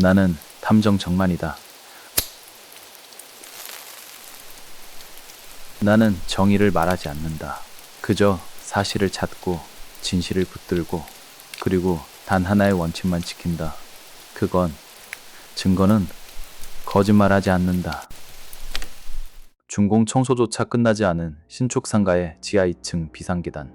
나는 탐정 정만이다. 나는 정의를 말하지 않는다. 그저 사실을 찾고 진실을 붙들고 그리고 단 하나의 원칙만 지킨다. 그건 증거는 거짓말하지 않는다. 준공 청소조차 끝나지 않은 신축 상가의 지하 2층 비상계단.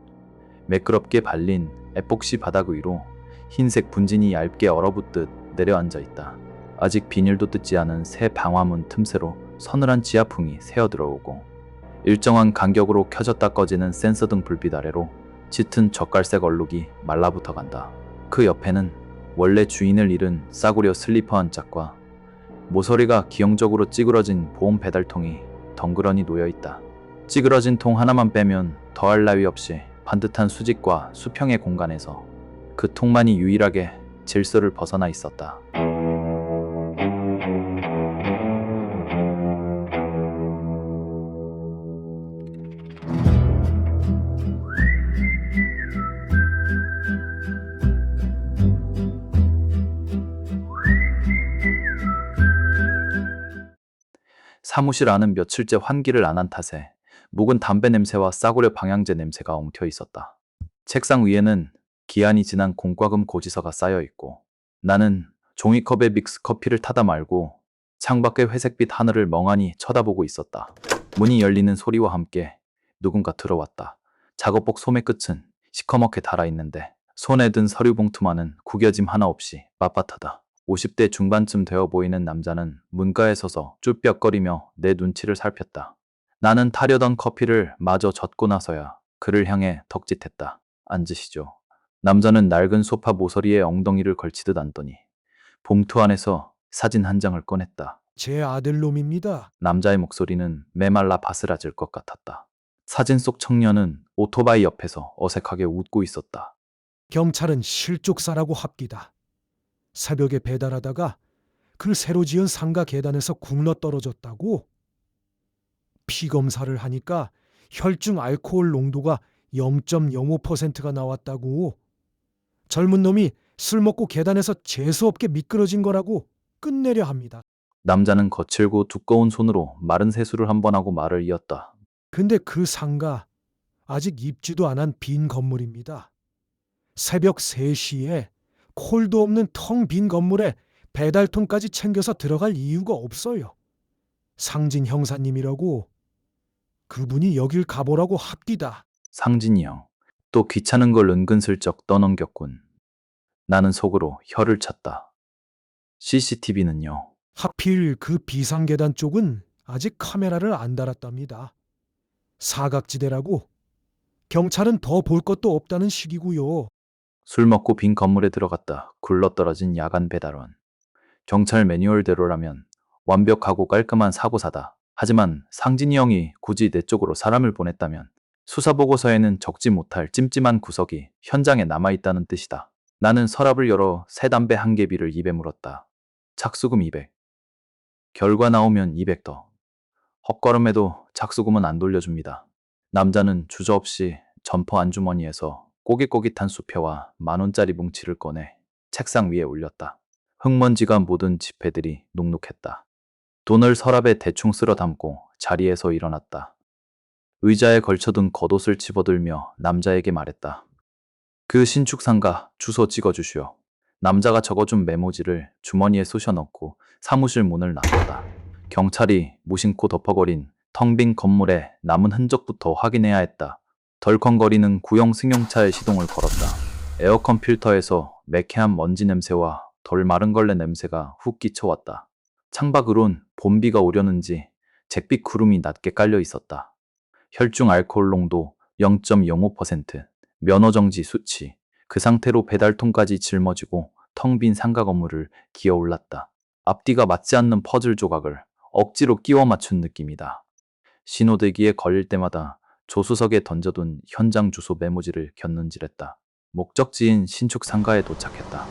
매끄럽게 발린 에폭시 바닥 위로 흰색 분진이 얇게 얼어붙듯 내려앉아 있다. 아직 비닐도 뜯지 않은 새 방화문 틈새로 서늘한 지하풍이 새어들어오고 일정한 간격으로 켜졌다 꺼지는 센서등 불빛 아래로 짙은 젓갈색 얼룩이 말라붙어 간다. 그 옆에는 원래 주인을 잃은 싸구려 슬리퍼 한 짝과 모서리가 기형적으로 찌그러진 보온 배달통이 덩그러니 놓여있다. 찌그러진 통 하나만 빼면 더할 나위 없이 반듯한 수직과 수평의 공간에서 그 통만이 유일하게 질서를 벗어나 있었다. 사무실 안은 며칠째 환기를 안 한 탓에 묵은 담배 냄새와 싸구려 방향제 냄새가 엉켜 있었다. 책상 위에는 기한이 지난 공과금 고지서가 쌓여 있고 나는 종이컵에 믹스 커피를 타다 말고 창밖의 회색빛 하늘을 멍하니 쳐다보고 있었다. 문이 열리는 소리와 함께 누군가 들어왔다. 작업복 소매 끝은 시커멓게 달아있는데 손에 든 서류 봉투만은 구겨짐 하나 없이 빳빳하다. 50대 중반쯤 되어 보이는 남자는 문가에 서서 쭈뼛거리며 내 눈치를 살폈다. 나는 타려던 커피를 마저 젓고 나서야 그를 향해 덕짓했다. 앉으시죠. 남자는 낡은 소파 모서리에 엉덩이를 걸치듯 앉더니 봉투 안에서 사진 한 장을 꺼냈다. 제 아들놈입니다. 남자의 목소리는 메말라 바스라질 것 같았다. 사진 속 청년은 오토바이 옆에서 어색하게 웃고 있었다. 경찰은 실족사라고 합기다. 새벽에 배달하다가 그 새로 지은 상가 계단에서 굴러 떨어졌다고? 피 검사를 하니까 혈중 알코올 농도가 0.05%가 나왔다고. 젊은 놈이 술 먹고 계단에서 재수없게 미끄러진 거라고 끝내려 합니다. 남자는 거칠고 두꺼운 손으로 마른 세수를 한 번 하고 말을 이었다. 근데 그 상가 아직 입지도 안 한 빈 건물입니다. 새벽 3시에 콜도 없는 텅 빈 건물에 배달통까지 챙겨서 들어갈 이유가 없어요. 상진 형사님이라고 그분이 여길 가보라고 합디다. 상진이 형. 또 귀찮은 걸 은근슬쩍 떠넘겼군. 나는 속으로 혀를 찼다. CCTV는요? 하필 그 비상계단 쪽은 아직 카메라를 안 달았답니다. 사각지대라고 경찰은 더 볼 것도 없다는 식이고요. 술 먹고 빈 건물에 들어갔다. 굴러떨어진 야간 배달원. 경찰 매뉴얼대로라면 완벽하고 깔끔한 사고사다. 하지만 상진이 형이 굳이 내 쪽으로 사람을 보냈다면 수사보고서에는 적지 못할 찜찜한 구석이 현장에 남아있다는 뜻이다. 나는 서랍을 열어 새 담배 한 개비를 입에 물었다. 착수금 200. 결과 나오면 200 더. 헛걸음에도 착수금은 안 돌려줍니다. 남자는 주저없이 점퍼 안주머니에서 꼬깃꼬깃한 수표와 10,000원짜리 뭉치를 꺼내 책상 위에 올렸다. 흙먼지가 묻은 지폐들이 눅눅했다. 돈을 서랍에 대충 쓸어 담고 자리에서 일어났다. 의자에 걸쳐둔 겉옷을 집어들며 남자에게 말했다. 그 신축 상가 주소 찍어주시오. 남자가 적어준 메모지를 주머니에 쑤셔 넣고 사무실 문을 나섰다. 경찰이 무심코 덮어버린 텅 빈 건물의 남은 흔적부터 확인해야 했다. 덜컹거리는 구형 승용차에 시동을 걸었다. 에어컨 필터에서 매캐한 먼지 냄새와 덜 마른 걸레 냄새가 훅 끼쳐왔다. 창밖으론 봄비가 오려는지 잿빛 구름이 낮게 깔려 있었다. 혈중 알코올 농도 0.05%, 면허정지 수치, 그 상태로 배달통까지 짊어지고 텅 빈 상가 건물을 기어 올랐다. 앞뒤가 맞지 않는 퍼즐 조각을 억지로 끼워 맞춘 느낌이다. 신호대기에 걸릴 때마다 조수석에 던져둔 현장 주소 메모지를 곁눈질했다. 목적지인 신축 상가에 도착했다.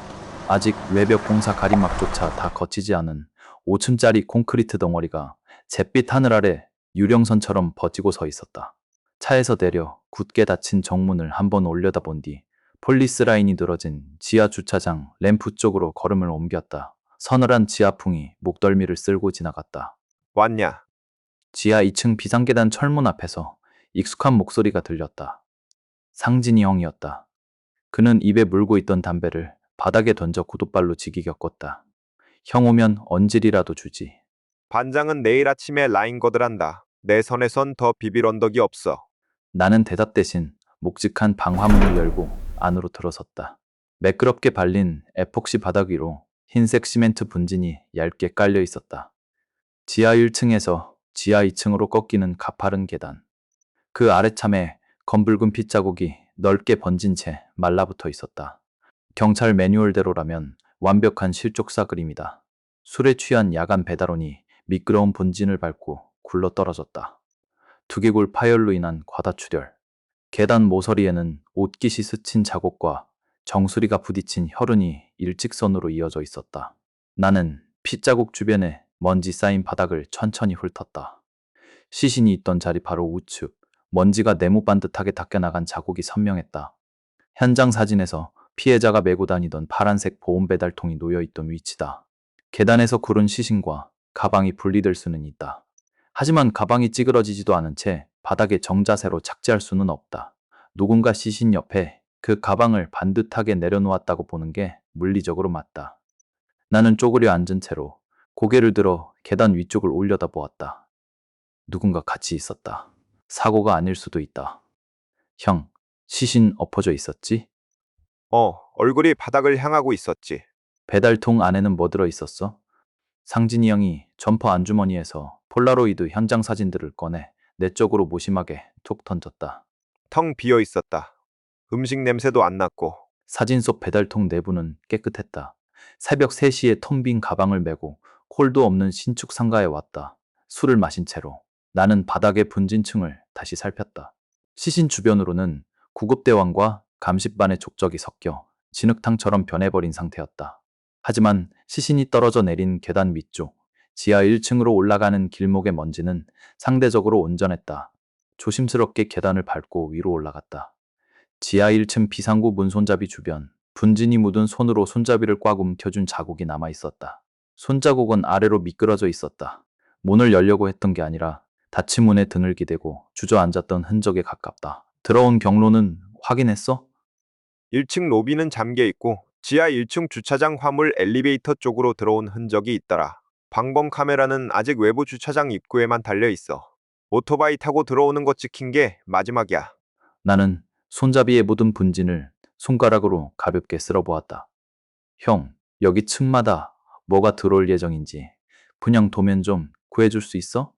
아직 외벽 공사 가림막조차 다 거치지 않은 5층짜리 콘크리트 덩어리가 잿빛 하늘 아래 유령선처럼 버티고 서 있었다. 차에서 내려 굳게 닫힌 정문을 한번 올려다본 뒤 폴리스 라인이 늘어진 지하 주차장 램프 쪽으로 걸음을 옮겼다. 서늘한 지하풍이 목덜미를 쓸고 지나갔다. 왔냐? 지하 2층 비상계단 철문 앞에서 익숙한 목소리가 들렸다. 상진이 형이었다. 그는 입에 물고 있던 담배를 바닥에 던져 구둣발로 지기 겪었다. 형 오면 언질이라도 주지. 반장은 내일 아침에 라인 거들한다. 내 선에선 더 비빌 언덕이 없어. 나는 대답 대신 묵직한 방화문을 열고 안으로 들어섰다. 매끄럽게 발린 에폭시 바닥 위로 흰색 시멘트 분진이 얇게 깔려 있었다. 지하 1층에서 지하 2층으로 꺾이는 가파른 계단. 그 아래참에 검붉은 핏자국이 넓게 번진 채 말라붙어 있었다. 경찰 매뉴얼대로라면 완벽한 실족사 그림이다. 술에 취한 야간 배달원이 미끄러운 분진을 밟고 굴러떨어졌다. 두개골 파열로 인한 과다출혈. 계단 모서리에는 옷깃이 스친 자국과 정수리가 부딪힌 혈흔이 일직선으로 이어져 있었다. 나는 핏자국 주변에 먼지 쌓인 바닥을 천천히 훑었다. 시신이 있던 자리 바로 우측, 먼지가 네모 반듯하게 닦여나간 자국이 선명했다. 현장 사진에서 피해자가 메고 다니던 파란색 보온 배달통이 놓여있던 위치다. 계단에서 구른 시신과 가방이 분리될 수는 있다. 하지만 가방이 찌그러지지도 않은 채 바닥에 정자세로 착지할 수는 없다. 누군가 시신 옆에 그 가방을 반듯하게 내려놓았다고 보는 게 물리적으로 맞다. 나는 쪼그려 앉은 채로 고개를 들어 계단 위쪽을 올려다보았다. 누군가 같이 있었다. 사고가 아닐 수도 있다. 형, 시신 엎어져 있었지? 얼굴이 바닥을 향하고 있었지. 배달통 안에는 뭐 들어 있었어? 상진이 형이 점퍼 안주머니에서 폴라로이드 현장 사진들을 꺼내 내 쪽으로 무심하게 툭 던졌다. 텅 비어 있었다. 음식 냄새도 안 났고. 사진 속 배달통 내부는 깨끗했다. 새벽 3시에 텅 빈 가방을 메고 콜도 없는 신축 상가에 왔다. 술을 마신 채로 나는 바닥의 분진층을 다시 살폈다. 시신 주변으로는 구급대원과 감식반의 족적이 섞여 진흙탕처럼 변해버린 상태였다. 하지만 시신이 떨어져 내린 계단 위쪽, 지하 1층으로 올라가는 길목의 먼지는 상대적으로 온전했다. 조심스럽게 계단을 밟고 위로 올라갔다. 지하 1층 비상구 문 손잡이 주변, 분진이 묻은 손으로 손잡이를 꽉 움켜준 자국이 남아 있었다. 손자국은 아래로 미끄러져 있었다. 문을 열려고 했던 게 아니라 닫힌 문에 등을 기대고 주저앉았던 흔적에 가깝다. 들어온 경로는 확인했어? 1층 로비는 잠겨 있고 지하 1층 주차장 화물 엘리베이터 쪽으로 들어온 흔적이 있더라. 방범 카메라는 아직 외부 주차장 입구에만 달려 있어. 오토바이 타고 들어오는 거 찍힌 게 마지막이야. 나는 손잡이에 묻은 분진을 손가락으로 가볍게 쓸어보았다. 형, 여기 층마다 뭐가 들어올 예정인지 분양 도면 좀 구해줄 수 있어?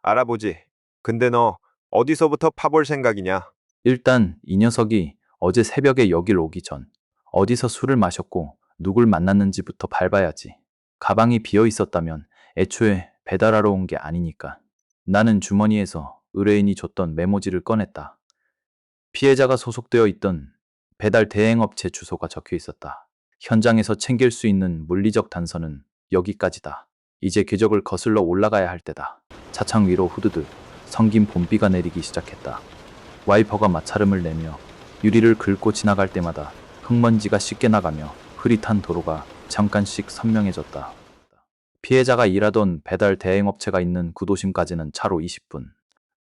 알아보지. 근데 너 어디서부터 파볼 생각이냐? 일단 이 녀석이 어제 새벽에 여길 오기 전 어디서 술을 마셨고 누굴 만났는지부터 밟아야지. 가방이 비어 있었다면 애초에 배달하러 온 게 아니니까. 나는 주머니에서 의뢰인이 줬던 메모지를 꺼냈다. 피해자가 소속되어 있던 배달 대행업체 주소가 적혀 있었다. 현장에서 챙길 수 있는 물리적 단서는 여기까지다. 이제 궤적을 거슬러 올라가야 할 때다. 차창 위로 후드득 성긴 봄비가 내리기 시작했다. 와이퍼가 마찰음을 내며 유리를 긁고 지나갈 때마다 흙먼지가 씻겨 나가며 흐릿한 도로가 잠깐씩 선명해졌다. 피해자가 일하던 배달 대행업체가 있는 구도심까지는 차로 20분.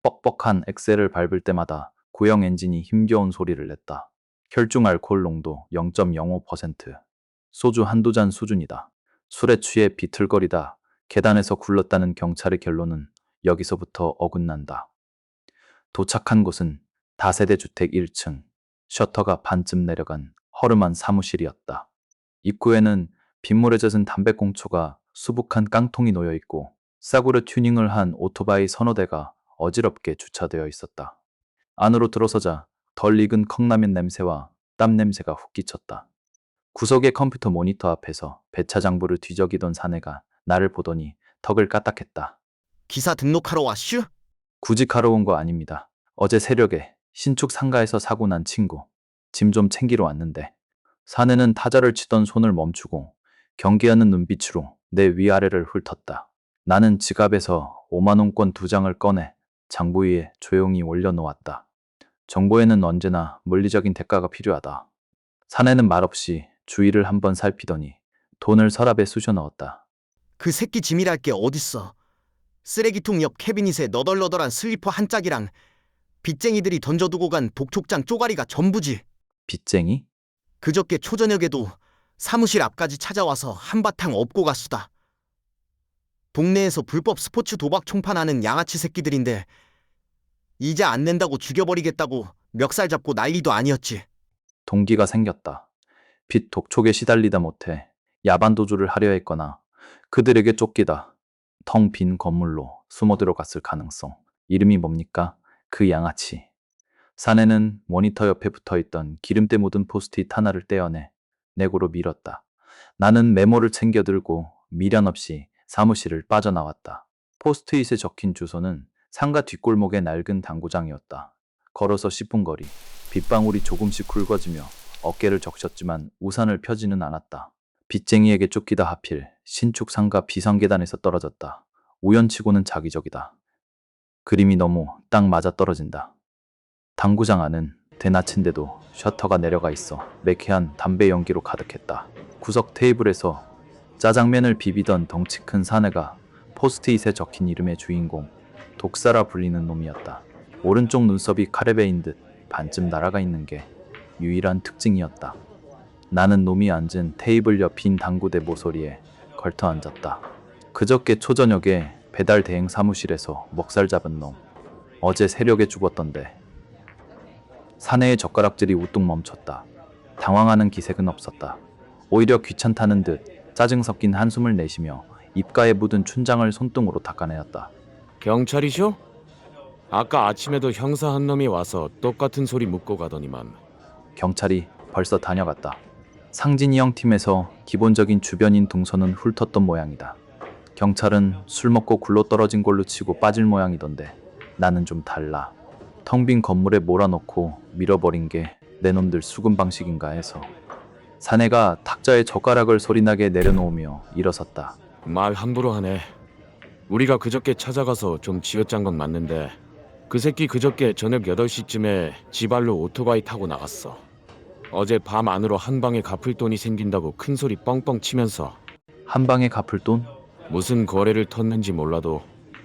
뻑뻑한 엑셀을 밟을 때마다 구형 엔진이 힘겨운 소리를 냈다. 혈중 알코올 농도 0.05%. 소주 한두 잔 수준이다. 술에 취해 비틀거리다 계단에서 굴렀다는 경찰의 결론은 여기서부터 어긋난다. 도착한 곳은 다세대 주택 1층, 셔터가 반쯤 내려간 허름한 사무실이었다. 입구에는 빗물에 젖은 담배꽁초가 수북한 깡통이 놓여 있고 싸구려 튜닝을 한 오토바이 서너 대가 어지럽게 주차되어 있었다. 안으로 들어서자 덜 익은 컵라면 냄새와 땀 냄새가 훅 끼쳤다. 구석의 컴퓨터 모니터 앞에서 배차 장부를 뒤적이던 사내가 나를 보더니 턱을 까딱했다. 기사 등록하러 왔슈? 구직하러 온 거 아닙니다. 어제 새벽에 신축 상가에서 사고 난 친구. 짐 좀 챙기러 왔는데. 사내는 타자를 치던 손을 멈추고 경계하는 눈빛으로 내 위아래를 훑었다. 나는 지갑에서 5만 원권 2장을 꺼내 장부 위에 조용히 올려놓았다. 정보에는 언제나 물리적인 대가가 필요하다. 사내는 말없이 주위를 한번 살피더니 돈을 서랍에 쑤셔 넣었다. 그 새끼 짐이랄 게 어딨어. 쓰레기통 옆 캐비닛에 너덜너덜한 슬리퍼 한 짝이랑 빚쟁이들이 던져두고 간 독촉장 쪼가리가 전부지. 빚쟁이? 그저께 초저녁에도 사무실 앞까지 찾아와서 한바탕 업고 갔수다. 동네에서 불법 스포츠 도박 총판하는 양아치 새끼들인데 이자 안 낸다고 죽여버리겠다고 멱살 잡고 난리도 아니었지. 동기가 생겼다. 빚 독촉에 시달리다 못해 야반도주를 하려 했거나 그들에게 쫓기다 텅 빈 건물로 숨어 들어갔을 가능성. 이름이 뭡니까? 그 양아치. 사내는 모니터 옆에 붙어있던 기름때 묻은 포스트잇 하나를 떼어내 내고로 밀었다. 나는 메모를 챙겨 들고 미련 없이 사무실을 빠져나왔다. 포스트잇에 적힌 주소는 상가 뒷골목의 낡은 당구장이었다. 걸어서 10분 거리. 빗방울이 조금씩 굵어지며 어깨를 적셨지만 우산을 펴지는 않았다. 빚쟁이에게 쫓기다 하필 신축 상가 비상계단에서 떨어졌다. 우연치고는 자기적이다. 그림이 너무 딱 맞아 떨어진다. 당구장 안은 대낮인데도 셔터가 내려가 있어 매캐한 담배 연기로 가득했다. 구석 테이블에서 짜장면을 비비던 덩치 큰 사내가 포스트잇에 적힌 이름의 주인공, 독사라 불리는 놈이었다. 오른쪽 눈썹이 카레베인 듯 반쯤 날아가 있는 게 유일한 특징이었다. 나는 놈이 앉은 테이블 옆 빈 당구대 모서리에 걸터 앉았다. 그저께 초저녁에 배달 대행 사무실에서 먹살 잡은 놈. 어제 새벽에 죽었던데. 사내의 젓가락질이 우뚝 멈췄다. 당황하는 기색은 없었다. 오히려 귀찮다는 듯 짜증 섞인 한숨을 내쉬며 입가에 묻은 춘장을 손등으로 닦아내었다. 경찰이쇼? 아까 아침에도 형사 한 놈이 와서 똑같은 소리 묻고 가더니만. 경찰이 벌써 다녀갔다. 상진이 형 팀에서 기본적인 주변인 동선은 훑었던 모양이다. 경찰은 술 먹고 굴러 떨어진 걸로 치고 빠질 모양이던데 나는 좀 달라. 텅 빈 건물에 몰아넣고 밀어버린 게 내 놈들 수금 방식인가 해서. 사내가 탁자에 젓가락을 소리나게 내려놓으며 일어섰다. 말 함부로 하네. 우리가 그저께 찾아가서 좀 쥐어짠 건 맞는데 그 새끼 그저께 저녁 8시쯤에 지발로 오토바이 타고 나갔어. 어제 밤 안으로 한 방에 갚을 돈이 생긴다고 큰 소리 뻥뻥 치면서 한 방에 갚을 돈? 무슨 거래를 텄는지 몰라도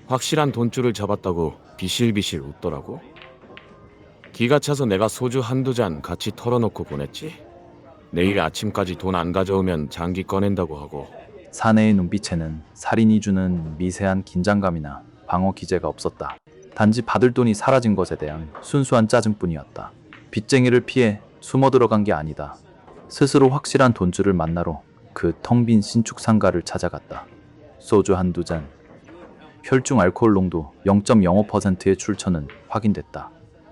확실한 돈줄을 잡았다고 비실비실 웃더라고. 기가 차서 내가 소주 한두 잔 같이 털어놓고 보냈지. 내일 아침까지 돈 안 가져오면 장기 꺼낸다고 하고. 사내의 눈빛에는 살인이 주는 미세한 긴장감이나 방어 기제가 없었다. 단지 받을 돈이 사라진 것에 대한 순수한 짜증뿐이었다. 빚쟁이를 피해 숨어 들어간 게 아니다. 스스로 확실한 돈줄을 만나러 그 텅 빈 신축 상가를 찾아갔다. 소주 한두 잔. 혈중 알코올 농도 0.05%의 출처는 확인됐다.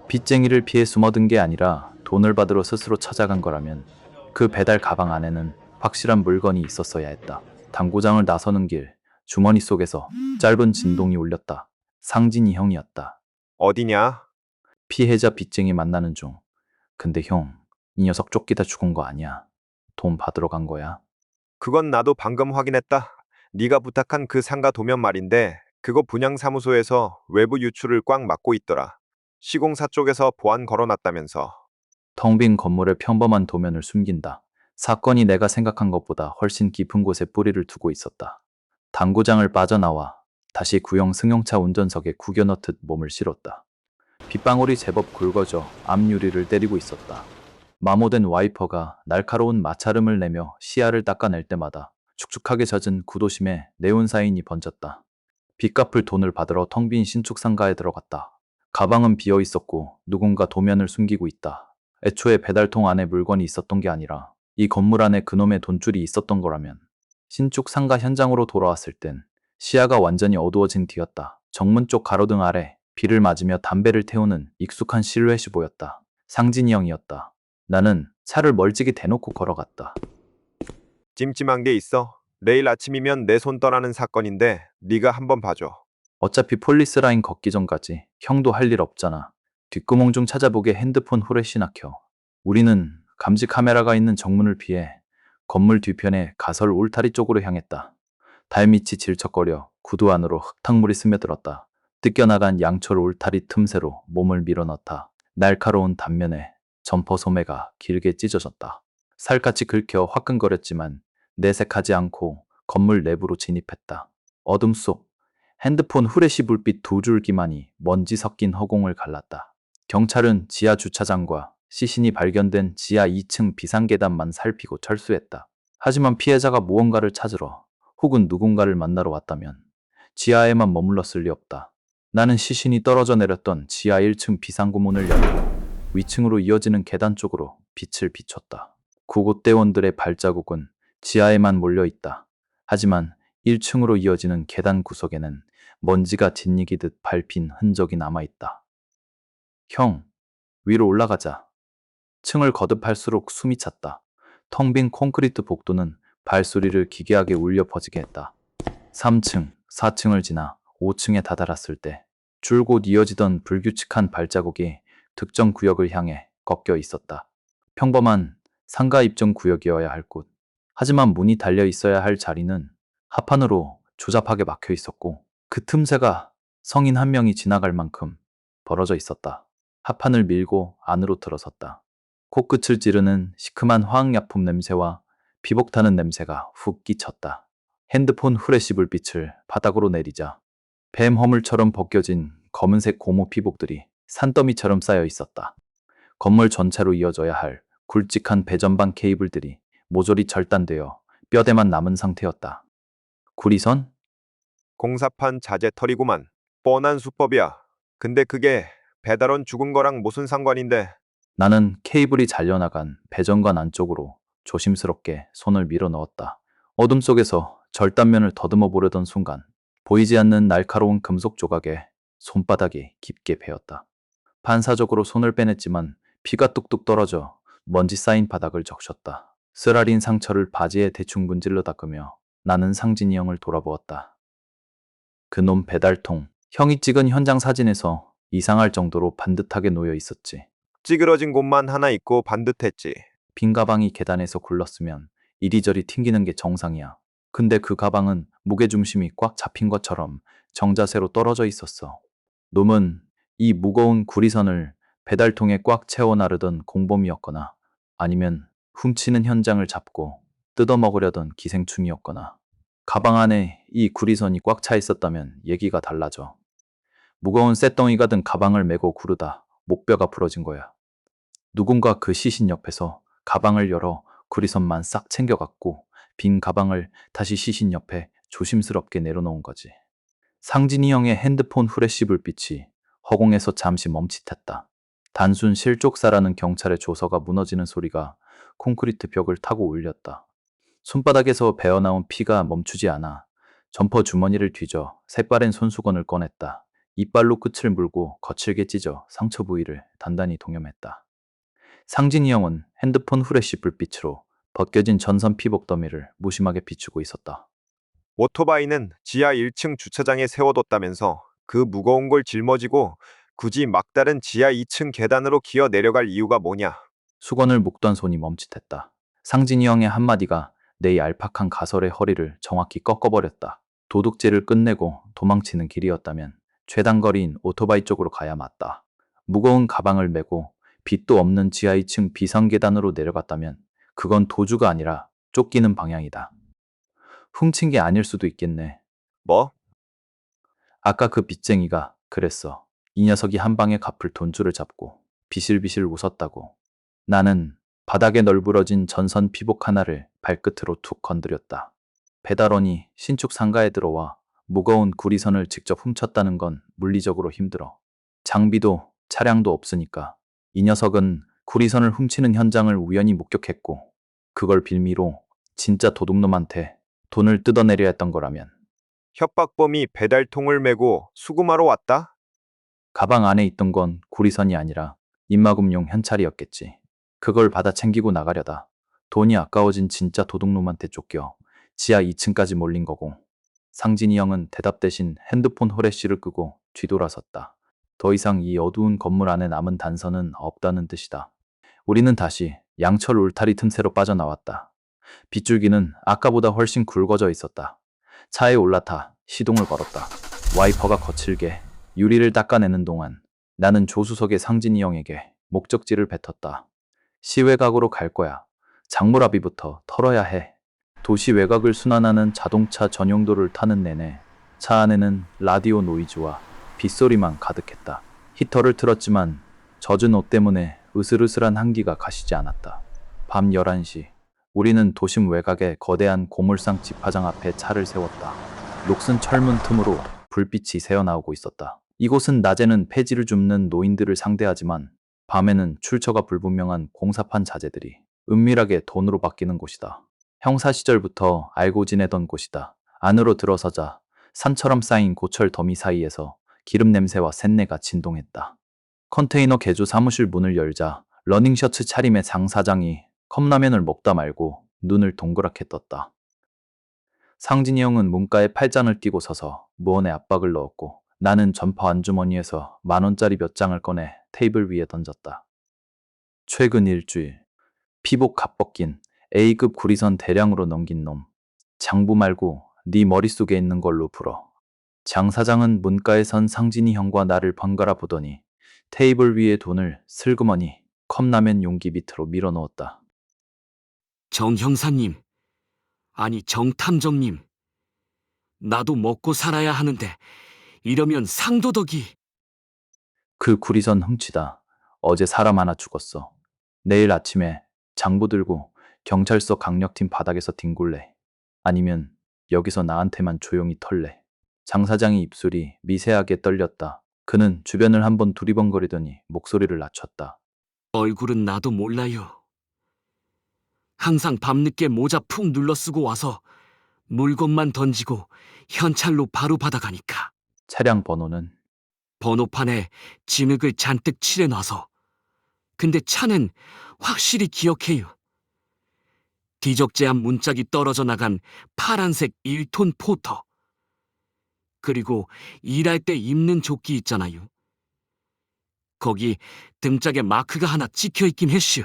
빚쟁이를 피해 숨어든 게 아니라 돈을 받으러 스스로 찾아간 거라면 그 배달 가방 안에는 확실한 물건이 있었어야 했다. 당구장을 나서는 길, 주머니 속에서 짧은 진동이 울렸다. 상진이 형이었다. 어디냐? 피해자 빚쟁이 만나는 중. 근데 형, 이 녀석 쫓기다 죽은 거 아니야. 돈 받으러 간 거야. 그건 나도 방금 확인했다. 네가 부탁한 그 상가 도면 말인데 그거 분양사무소에서 외부 유출을 꽉 막고 있더라. 시공사 쪽에서 보안 걸어놨다면서. 텅 빈 건물의 평범한 도면을 숨긴다. 사건이 내가 생각한 것보다 훨씬 깊은 곳에 뿌리를 두고 있었다. 당구장을 빠져나와 다시 구형 승용차 운전석에 구겨 넣듯 몸을 실었다. 빗방울이 제법 굵어져 앞유리를 때리고 있었다. 마모된 와이퍼가 날카로운 마찰음을 내며 시야를 닦아낼 때마다 축축하게 젖은 구도심에 네온 사인이 번졌다. 빚 갚을 돈을 받으러 텅 빈 신축 상가에 들어갔다. 가방은 비어 있었고 누군가 도면을 숨기고 있다. 애초에 배달통 안에 물건이 있었던 게 아니라 이 건물 안에 그놈의 돈줄이 있었던 거라면. 신축 상가 현장으로 돌아왔을 땐 시야가 완전히 어두워진 뒤였다. 정문 쪽 가로등 아래 비를 맞으며 담배를 태우는 익숙한 실루엣이 보였다. 상진이 형이었다. 나는 차를 멀찍이 대놓고 걸어갔다. 찜찜한 게 있어. 내일 아침이면 내 손 떠나는 사건인데 네가 한번 봐줘. 어차피 폴리스 라인 걷기 전까지 형도 할 일 없잖아. 뒷구멍 중 찾아보게 핸드폰 후레쉬나 켜. 우리는 감지 카메라가 있는 정문을 피해 건물 뒤편의 가설 울타리 쪽으로 향했다. 달빛이 질척거려 구두 안으로 흙탕물이 스며들었다. 뜯겨나간 양철 울타리 틈새로 몸을 밀어넣다. 날카로운 단면에 점퍼 소매가 길게 찢어졌다. 살갗이 긁혀 화끈거렸지만 내색하지 않고 건물 내부로 진입했다. 어둠 속 핸드폰 후레쉬 불빛 두 줄기만이 먼지 섞인 허공을 갈랐다. 경찰은 지하 주차장과 시신이 발견된 지하 2층 비상계단만 살피고 철수했다. 하지만 피해자가 무언가를 찾으러 혹은 누군가를 만나러 왔다면 지하에만 머물렀을 리 없다. 나는 시신이 떨어져 내렸던 지하 1층 비상구문을 열고 위층으로 이어지는 계단 쪽으로 빛을 비췄다. 구급대원들의 발자국은 지하에만 몰려 있다. 하지만 1층으로 이어지는 계단 구석에는 먼지가 뒷이기듯 밟힌 흔적이 남아있다. 형, 위로 올라가자. 층을 거듭할수록 숨이 찼다. 텅 빈 콘크리트 복도는 발소리를 기괴하게 울려 퍼지게 했다. 3층, 4층을 지나 5층에 다다랐을 때 줄곧 이어지던 불규칙한 발자국이 특정 구역을 향해 꺾여 있었다. 평범한 상가 입점 구역이어야 할 곳. 하지만 문이 달려 있어야 할 자리는 합판으로 조잡하게 막혀 있었고 그 틈새가 성인 한 명이 지나갈 만큼 벌어져 있었다. 합판을 밀고 안으로 들어섰다. 코끝을 찌르는 시큼한 화학약품 냄새와 피복 타는 냄새가 훅 끼쳤다. 핸드폰 후레쉬 불빛을 바닥으로 내리자 뱀 허물처럼 벗겨진 검은색 고무 피복들이 산더미처럼 쌓여 있었다. 건물 전체로 이어져야 할 굵직한 배전방 케이블들이 모조리 절단되어 뼈대만 남은 상태였다. 구리선? 공사판 자재털이구만. 뻔한 수법이야. 근데 그게 배달원 죽은 거랑 무슨 상관인데? 나는 케이블이 잘려나간 배전관 안쪽으로 조심스럽게 손을 밀어 넣었다. 어둠 속에서 절단면을 더듬어 보려던 순간 보이지 않는 날카로운 금속 조각에 손바닥이 깊게 베었다. 반사적으로 손을 빼냈지만 피가 뚝뚝 떨어져 먼지 쌓인 바닥을 적셨다. 쓰라린 상처를 바지에 대충 문질러 닦으며 나는 상진이 형을 돌아보았다. 그놈 배달통, 형이 찍은 현장 사진에서 이상할 정도로 반듯하게 놓여 있었지. 찌그러진 곳만 하나 있고 반듯했지. 빈 가방이 계단에서 굴렀으면 이리저리 튕기는 게 정상이야. 근데 그 가방은 무게중심이 꽉 잡힌 것처럼 정자세로 떨어져 있었어. 놈은 이 무거운 구리선을 배달통에 꽉 채워 나르던 공범이었거나 아니면 훔치는 현장을 잡고 뜯어먹으려던 기생충이었거나 가방 안에 이 구리선이 꽉 차 있었다면 얘기가 달라져. 무거운 쇳덩이가 든 가방을 메고 구르다 목뼈가 부러진 거야. 누군가 그 시신 옆에서 가방을 열어 구리선만 싹 챙겨갔고 빈 가방을 다시 시신 옆에 조심스럽게 내려놓은 거지. 상진이 형의 핸드폰 후레쉬 불빛이 허공에서 잠시 멈칫했다. 단순 실족사라는 경찰의 조서가 무너지는 소리가 콘크리트 벽을 타고 울렸다. 손바닥에서 배어나온 피가 멈추지 않아 점퍼 주머니를 뒤져 새빠른 손수건을 꺼냈다. 이빨로 끝을 물고 거칠게 찢어 상처 부위를 단단히 동염했다. 상진이 형은 핸드폰 후레쉬 불빛으로 벗겨진 전선 피복 더미를 무심하게 비추고 있었다. 오토바이는 지하 1층 주차장에 세워뒀다면서 그 무거운 걸 짊어지고 굳이 막다른 지하 2층 계단으로 기어 내려갈 이유가 뭐냐? 수건을 묶던 손이 멈칫했다. 상진이 형의 한마디가 내 얄팍한 가설의 허리를 정확히 꺾어버렸다. 도둑질을 끝내고 도망치는 길이었다면 최단거리인 오토바이 쪽으로 가야 맞다. 무거운 가방을 메고 빛도 없는 지하 2층 비상계단으로 내려갔다면 그건 도주가 아니라 쫓기는 방향이다. 훔친 게 아닐 수도 있겠네. 뭐? 아까 그 빚쟁이가 그랬어. 이 녀석이 한 방에 갚을 돈줄을 잡고 비실비실 웃었다고. 나는 바닥에 널브러진 전선 피복 하나를 발끝으로 툭 건드렸다. 배달원이 신축 상가에 들어와 무거운 구리선을 직접 훔쳤다는 건 물리적으로 힘들어. 장비도 차량도 없으니까. 이 녀석은 구리선을 훔치는 현장을 우연히 목격했고 그걸 빌미로 진짜 도둑놈한테 돈을 뜯어내려 했던 거라면 협박범이 배달통을 메고 수금하러 왔다? 가방 안에 있던 건 구리선이 아니라 입마금용 현찰이었겠지. 그걸 받아 챙기고 나가려다 돈이 아까워진 진짜 도둑놈한테 쫓겨 지하 2층까지 몰린 거고. 상진이 형은 대답 대신 핸드폰 후레쉬를 끄고 뒤돌아섰다. 더 이상 이 어두운 건물 안에 남은 단서는 없다는 뜻이다. 우리는 다시 양철 울타리 틈새로 빠져나왔다. 빗줄기는 아까보다 훨씬 굵어져 있었다. 차에 올라타 시동을 걸었다. 와이퍼가 거칠게 유리를 닦아내는 동안 나는 조수석의 상진이 형에게 목적지를 뱉었다. 시외각으로 갈 거야. 장물아비부터 털어야 해. 도시 외곽을 순환하는 자동차 전용도를 타는 내내 차 안에는 라디오 노이즈와 빗소리만 가득했다. 히터를 틀었지만 젖은 옷 때문에 으슬으슬한 한기가 가시지 않았다. 밤 11시, 우리는 도심 외곽의 거대한 고물상 집화장 앞에 차를 세웠다. 녹슨 철문 틈으로 불빛이 새어나오고 있었다. 이곳은 낮에는 폐지를 줍는 노인들을 상대하지만 밤에는 출처가 불분명한 공사판 자재들이 은밀하게 돈으로 바뀌는 곳이다. 형사 시절부터 알고 지내던 곳이다. 안으로 들어서자 산처럼 쌓인 고철 더미 사이에서 기름 냄새와 쇳내가 진동했다. 컨테이너 개조 사무실 문을 열자 러닝셔츠 차림의 장 사장이 컵라면을 먹다 말고 눈을 동그랗게 떴다. 상진이 형은 문가에 팔짱을 끼고 서서 무언의 압박을 넣었고 나는 점퍼 안주머니에서 10,000원짜리 몇 장을 꺼내 테이블 위에 던졌다. 최근 일주일, 피복 갑벗긴 A급 구리선 대량으로 넘긴 놈. 장부 말고 네 머릿속에 있는 걸로 풀어. 장 사장은 문가에 선 상진이 형과 나를 번갈아 보더니 테이블 위에 돈을 슬그머니 컵라면 용기 밑으로 밀어 넣었다. 정 형사님, 아니 정 탐정님, 나도 먹고 살아야 하는데 이러면 상도덕이. 그 구리선 훔치다. 어제 사람 하나 죽었어. 내일 아침에 장부 들고 경찰서 강력팀 바닥에서 뒹굴래. 아니면 여기서 나한테만 조용히 털래. 장 사장의 입술이 미세하게 떨렸다. 그는 주변을 한번 두리번거리더니 목소리를 낮췄다. 얼굴은 나도 몰라요. 항상 밤늦게 모자 푹 눌러 쓰고 와서 물건만 던지고 현찰로 바로 받아가니까. 차량 번호는 번호판에 진흙을 잔뜩 칠해놔서. 근데 차는 확실히 기억해요. 뒤적재한 문짝이 떨어져 나간 파란색 1톤 포터. 그리고 일할 때 입는 조끼 있잖아요. 거기 등짝에 마크가 하나 찍혀 있긴 했슈.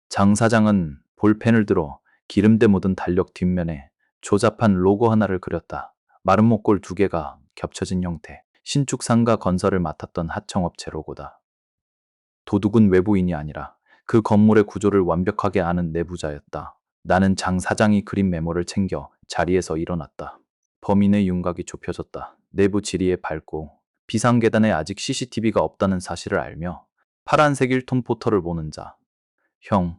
장 사장은 볼펜을 들어 기름때 묻은 달력 뒷면에 조잡한 로고 하나를 그렸다. 마른 목골 2개가 겹쳐진 형태. 신축 상가 건설을 맡았던 하청업체 로고다. 도둑은 외부인이 아니라 그 건물의 구조를 완벽하게 아는 내부자였다. 나는 장 사장이 그린 메모를 챙겨 자리에서 일어났다. 범인의 윤곽이 좁혀졌다. 내부 지리에 밟고 비상계단에 아직 CCTV가 없다는 사실을 알며 파란색 1톤 포터를 보는 자. 형,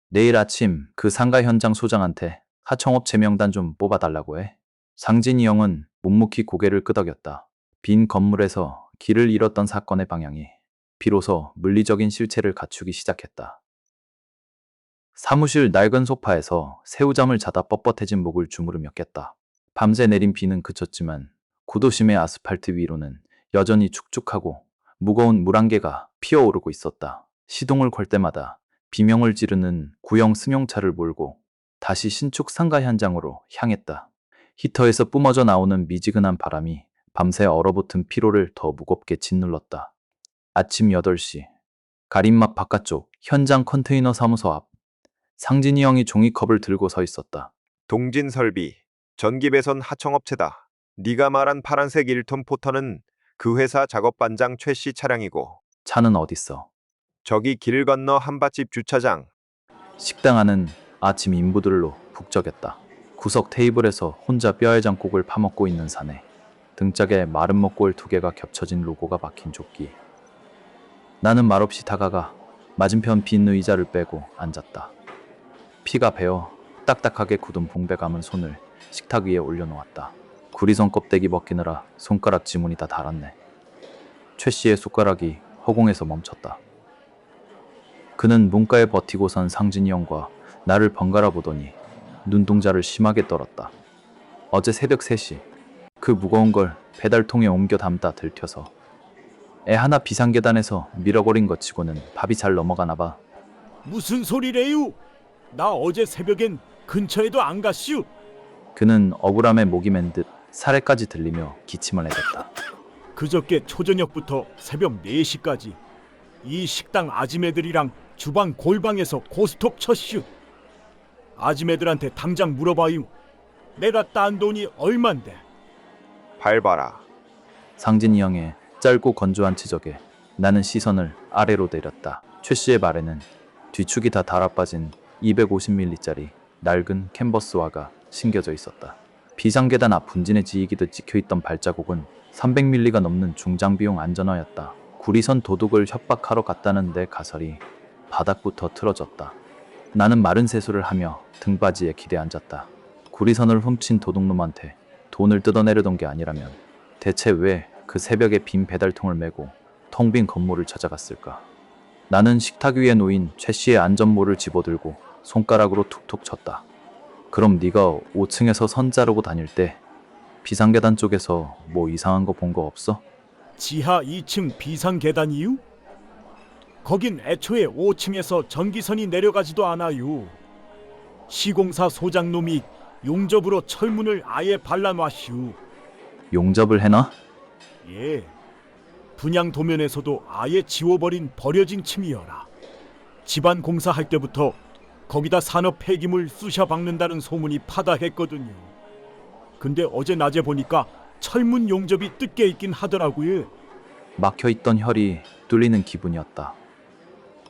내일 아침 그 상가 현장 소장한테 하청업체 명단 좀 뽑아달라고 해. 상진이 형은 묵묵히 고개를 끄덕였다. 빈 건물에서 길을 잃었던 사건의 방향이 비로소 물리적인 실체를 갖추기 시작했다. 사무실 낡은 소파에서 새우잠을 자다 뻣뻣해진 목을 주무르며 깼다. 밤새 내린 비는 그쳤지만 구도심의 아스팔트 위로는 여전히 축축하고 무거운 물안개가 피어오르고 있었다. 시동을 걸 때마다 비명을 지르는 구형 승용차를 몰고 다시 신축 상가 현장으로 향했다. 히터에서 뿜어져 나오는 미지근한 바람이 밤새 얼어붙은 피로를 더 무겁게 짓눌렀다. 아침 8시, 가림막 바깥쪽 현장 컨테이너 사무소 앞. 상진이 형이 종이컵을 들고 서 있었다. 동진설비, 전기배선 하청업체다. 네가 말한 파란색 1톤 포터는 그 회사 작업반장 최 씨 차량이고 차는 어딨어? 저기 길 건너 한밭집 주차장. 식당 안은 아침 인부들로 북적였다. 구석 테이블에서 혼자 뼈의 장국을 파먹고 있는 사내. 등짝에 마른 목골 2개가 겹쳐진 로고가 박힌 조끼. 나는 말없이 다가가 맞은편 빈 의자를 빼고 앉았다. 피가 배어 딱딱하게 굳은 붕배 감은 손을 식탁 위에 올려놓았다. 구리선 껍데기 벗기느라 손가락 지문이 다 닳았네. 최 씨의 숟가락이 허공에서 멈췄다. 그는 문가에 버티고 선 상진이 형과 나를 번갈아 보더니 눈동자를 심하게 떨었다. 어제 새벽 3시 그 무거운 걸 배달통에 옮겨 담다 들켜서 애 하나 비상계단에서 밀어버린 것 치고는 밥이 잘 넘어가나 봐. 무슨 소리래요? 나 어제 새벽엔 근처에도 안 갔슈. 그는 억울함에 목이 맨 듯 사례까지 들리며 기침을 해댔다. 그저께 초저녁부터 새벽 4시까지 이 식당 아지매들이랑 주방 골방에서 고스톱 쳤슈. 아지매들한테 당장 물어봐요. 내가 딴 돈이 얼만데. 밟아라. 상진이 형의 짧고 건조한 지적에 나는 시선을 아래로 내렸다. 최 씨의 말에는 뒤축이 다 달아빠진 250ml짜리 낡은 캔버스화가 심겨져 있었다. 비상계단 앞 분진의 지이기도 찍혀있던 발자국은 300mm가 넘는 중장비용 안전화였다. 구리선 도둑을 협박하러 갔다는 내 가설이 바닥부터 틀어졌다. 나는 마른 세수를 하며 등받이에 기대 앉았다. 구리선을 훔친 도둑놈한테 돈을 뜯어내려던 게 아니라면 대체 왜 그 새벽에 빈 배달통을 메고 텅 빈 건물을 찾아갔을까? 나는 식탁 위에 놓인 최 씨의 안전모를 집어들고 손가락으로 툭툭 쳤다. 그럼 네가 5층에서 선 자르고 다닐 때 비상계단 쪽에서 뭐 이상한 거 본 거 없어? 지하 2층 비상 계단 이유? 거긴 애초에 5층에서 전기선이 내려가지도 않아요. 시공사 소장놈이 용접으로 철문을 아예 발라놔슈. 용접을 해놔? 예. 분양 도면에서도 아예 지워버린 버려진 층이여라. 집안 공사할 때부터 거기다 산업 폐기물 쑤셔 박는다는 소문이 파다했거든요. 근데 어제 낮에 보니까 철문 용접이 뜯겨 있긴 하더라고요. 막혀있던 혈이 뚫리는 기분이었다.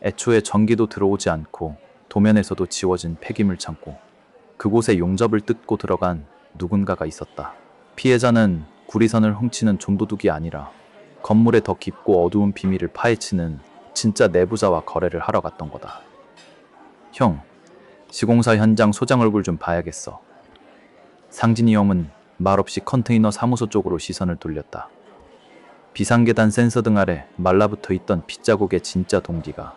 애초에 전기도 들어오지 않고 도면에서도 지워진 폐기물 창고. 그곳에 용접을 뜯고 들어간 누군가가 있었다. 피해자는 구리선을 훔치는 좀도둑이 아니라 건물의 더 깊고 어두운 비밀을 파헤치는 진짜 내부자와 거래를 하러 갔던 거다. 형, 시공사 현장 소장 얼굴 좀 봐야겠어. 상진이 형은 말없이 컨테이너 사무소 쪽으로 시선을 돌렸다. 비상계단 센서 등 아래 말라붙어 있던 핏자국의 진짜 동기가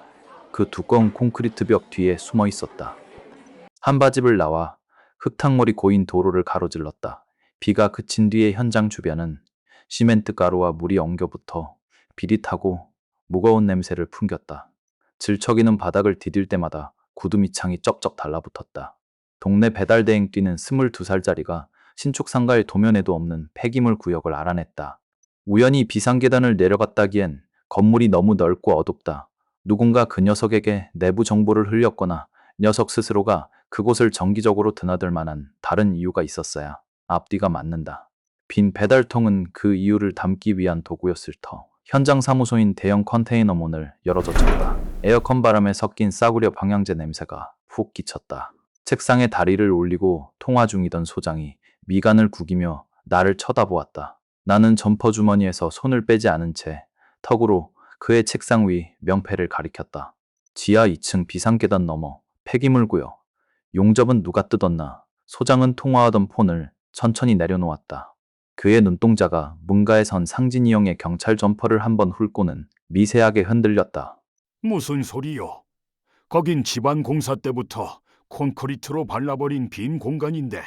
그 두꺼운 콘크리트 벽 뒤에 숨어 있었다. 한바집을 나와 흙탕물이 고인 도로를 가로질렀다. 비가 그친 뒤에 현장 주변은 시멘트 가루와 물이 엉겨붙어 비릿하고 무거운 냄새를 풍겼다. 질척이는 바닥을 디딜 때마다 구두밑창이 쩍쩍 달라붙었다. 동네 배달대행 뛰는 22살짜리가 신축 상가의 도면에도 없는 폐기물 구역을 알아냈다. 우연히 비상계단을 내려갔다기엔 건물이 너무 넓고 어둡다. 누군가 그 녀석에게 내부 정보를 흘렸거나 녀석 스스로가 그곳을 정기적으로 드나들 만한 다른 이유가 있었어야. 앞뒤가 맞는다. 빈 배달통은 그 이유를 담기 위한 도구였을 터. 현장 사무소인 대형 컨테이너 문을 열어젖혔다. 에어컨 바람에 섞인 싸구려 방향제 냄새가 훅 끼쳤다. 책상에 다리를 올리고 통화 중이던 소장이 미간을 구기며 나를 쳐다보았다. 나는 점퍼 주머니에서 손을 빼지 않은 채 턱으로 그의 책상 위 명패를 가리켰다. 지하 2층 비상계단 너머 폐기물 구역. 용접은 누가 뜯었나? 소장은 통화하던 폰을 천천히 내려놓았다. 그의 눈동자가 문가에 선 상진이 형의 경찰 점퍼를 한번 훑고는 미세하게 흔들렸다. 무슨 소리요? 거긴 집안 공사 때부터 콘크리트로 발라버린 빈 공간인데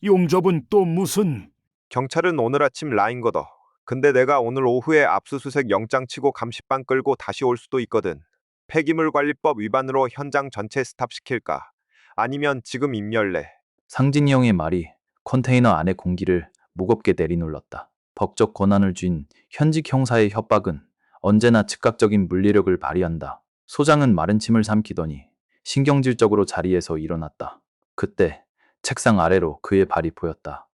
용접은 또 무슨... 경찰은 오늘 아침 라인 거더. 근데 내가 오늘 오후에 압수수색 영장 치고 감시반 끌고 다시 올 수도 있거든. 폐기물관리법 위반으로 현장 전체 스탑시킬까? 아니면 지금 임열래? 상진이 형의 말이 컨테이너 안의 공기를 무겁게 내리눌렀다. 법적 권한을 쥔 현직 형사의 협박은 언제나 즉각적인 물리력을 발휘한다. 소장은 마른 침을 삼키더니 신경질적으로 자리에서 일어났다. 그때 책상 아래로 그의 발이 보였다.